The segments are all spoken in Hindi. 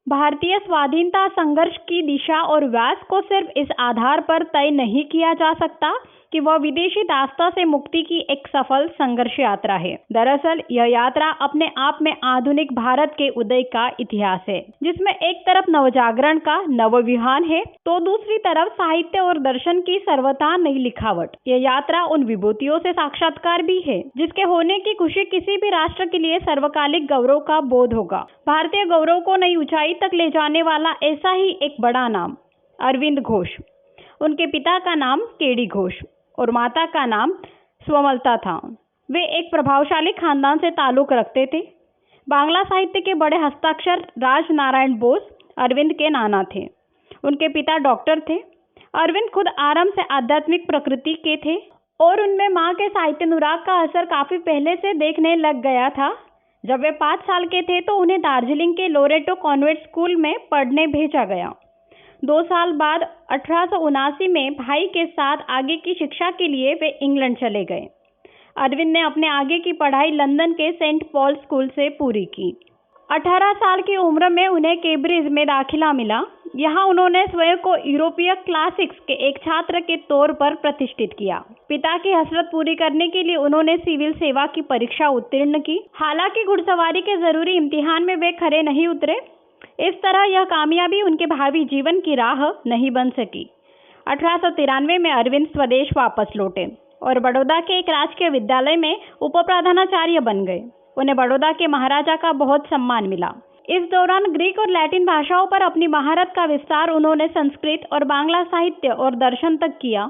भारतीय स्वाधीनता संघर्ष की दिशा और व्यास को सिर्फ इस आधार पर तय नहीं किया जा सकता कि वह विदेशी दास्ता से मुक्ति की एक सफल संघर्ष यात्रा है। दरअसल यह यात्रा अपने आप में आधुनिक भारत के उदय का इतिहास है, जिसमें एक तरफ नवजागरण का नवविहान है तो दूसरी तरफ साहित्य और दर्शन की सर्वथा नई लिखावट। यह यात्रा उन विभूतियों से साक्षात्कार भी है जिसके होने की खुशी किसी भी राष्ट्र के लिए सर्वकालिक गौरव का बोध होगा। भारतीय गौरव को नई ऊंचाई तक ले जाने वाला ऐसा ही एक बड़ा नाम अरविंद घोष। उनके पिता का नाम केडी घोष और माता का नाम स्वमलता था। वे एक प्रभावशाली खानदान से ताल्लुक रखते थे। बांग्ला साहित्य के बड़े हस्ताक्षर राज नारायण बोस अरविंद के नाना थे। उनके पिता डॉक्टर थे। अरविंद खुद आरंभ से आध्यात्मिक प्रकृति के थे और उनमें मां के साहित्य अनुराग का असर काफी पहले से देखने लग गया था। जब वे 5 साल के थे तो उन्हें दार्जिलिंग के लोरेटो कॉन्वेंट स्कूल में पढ़ने भेजा गया। 2 साल बाद 1879 में भाई के साथ आगे की शिक्षा के लिए वे इंग्लैंड चले गए। अरविंद ने अपने आगे की पढ़ाई लंदन के सेंट पॉल स्कूल से पूरी की। 18 साल की उम्र में उन्हें कैम्ब्रिज में दाखिला मिला। यहाँ उन्होंने स्वयं को यूरोपीय क्लासिक्स के एक छात्र के तौर पर प्रतिष्ठित किया। पिता की हसरत पूरी करने के लिए उन्होंने सिविल सेवा की परीक्षा उत्तीर्ण की। हालांकि घुड़सवारी के जरूरी इम्तिहान में वे खरे नहीं उतरे। इस तरह यह कामयाबी उनके भावी जीवन की राह नहीं बन सकी। 1893 में अरविंद स्वदेश वापस लौटे और बड़ौदा के एक राजकीय विद्यालय में उप प्रधानाचार्य बन गए। उन्हें बड़ौदा के महाराजा का बहुत सम्मान मिला। इस दौरान ग्रीक और लैटिन भाषाओं पर अपनी महारत का विस्तार उन्होंने संस्कृत और बांग्ला साहित्य और दर्शन तक किया।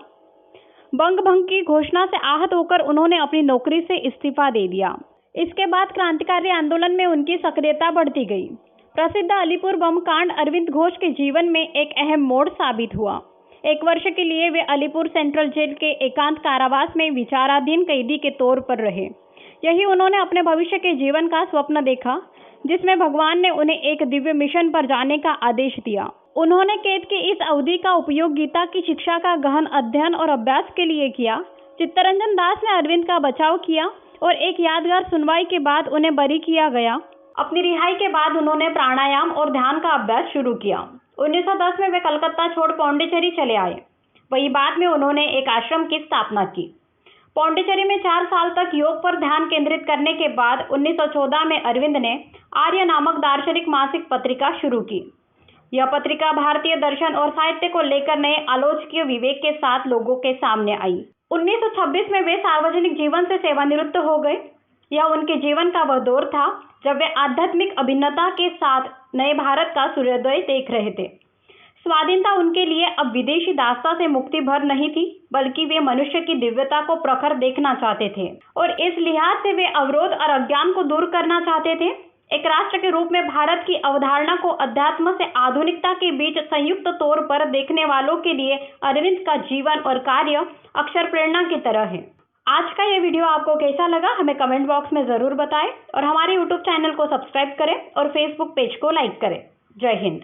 बंग भंग की घोषणा से आहत होकर उन्होंने अपनी नौकरी से इस्तीफा दे दिया। इसके बाद क्रांतिकारी आंदोलन में उनकी सक्रियता बढ़ती गई। प्रसिद्ध अलीपुर बम कांड अरविंद घोष के जीवन में एक अहम मोड़ साबित हुआ। 1 वर्ष के लिए वे अलीपुर सेंट्रल जेल के एकांत कारावास में विचाराधीन कैदी के तौर पर रहे। यही उन्होंने अपने भविष्य के जीवन का स्वप्न देखा, जिसमें भगवान ने उन्हें एक दिव्य मिशन पर जाने का आदेश दिया। उन्होंने कैद की इस अवधि का उपयोग गीता की शिक्षा का गहन अध्ययन और अभ्यास के लिए किया। चित्तरंजन दास ने अरविंद का बचाव किया और एक यादगार सुनवाई के बाद उन्हें बरी किया गया। अपनी रिहाई के बाद उन्होंने प्राणायाम और ध्यान का अभ्यास शुरू किया। 1910 में वे कलकत्ता छोड़ पौंडीचेरी चले आए। वही बाद में उन्होंने एक आश्रम की स्थापना की। पौंडीचेरी में 4 साल तक योग पर ध्यान केंद्रित करने के बाद 1914 में अरविंद ने आर्य नामक दार्शनिक मासिक पत्रिका शुरू की। यह पत्रिका भारतीय दर्शन और साहित्य को लेकर नए आलोचकीय विवेक के साथ लोगों के सामने आई। 1926 में वे सार्वजनिक जीवन से सेवानिवृत्त हो गए। यह उनके जीवन का वह दौर था जब वे आध्यात्मिक अभिन्नता के साथ नए भारत का सूर्योदय देख रहे थे। स्वाधीनता उनके लिए अब विदेशी दास्ता से मुक्ति भर नहीं थी, बल्कि वे मनुष्य की दिव्यता को प्रखर देखना चाहते थे और इस लिहाज से वे अवरोध और अज्ञान को दूर करना चाहते थे। एक राष्ट्र के रूप में भारत की अवधारणा को अध्यात्म से आधुनिकता के बीच संयुक्त तौर पर देखने वालों के लिए अरविंद का जीवन और कार्य अक्षर प्रेरणा की तरह है। आज का ये वीडियो आपको कैसा लगा हमें कमेंट बॉक्स में ज़रूर बताएं और हमारे यूट्यूब चैनल को सब्सक्राइब करें और फेसबुक पेज को लाइक करें। जय हिंद।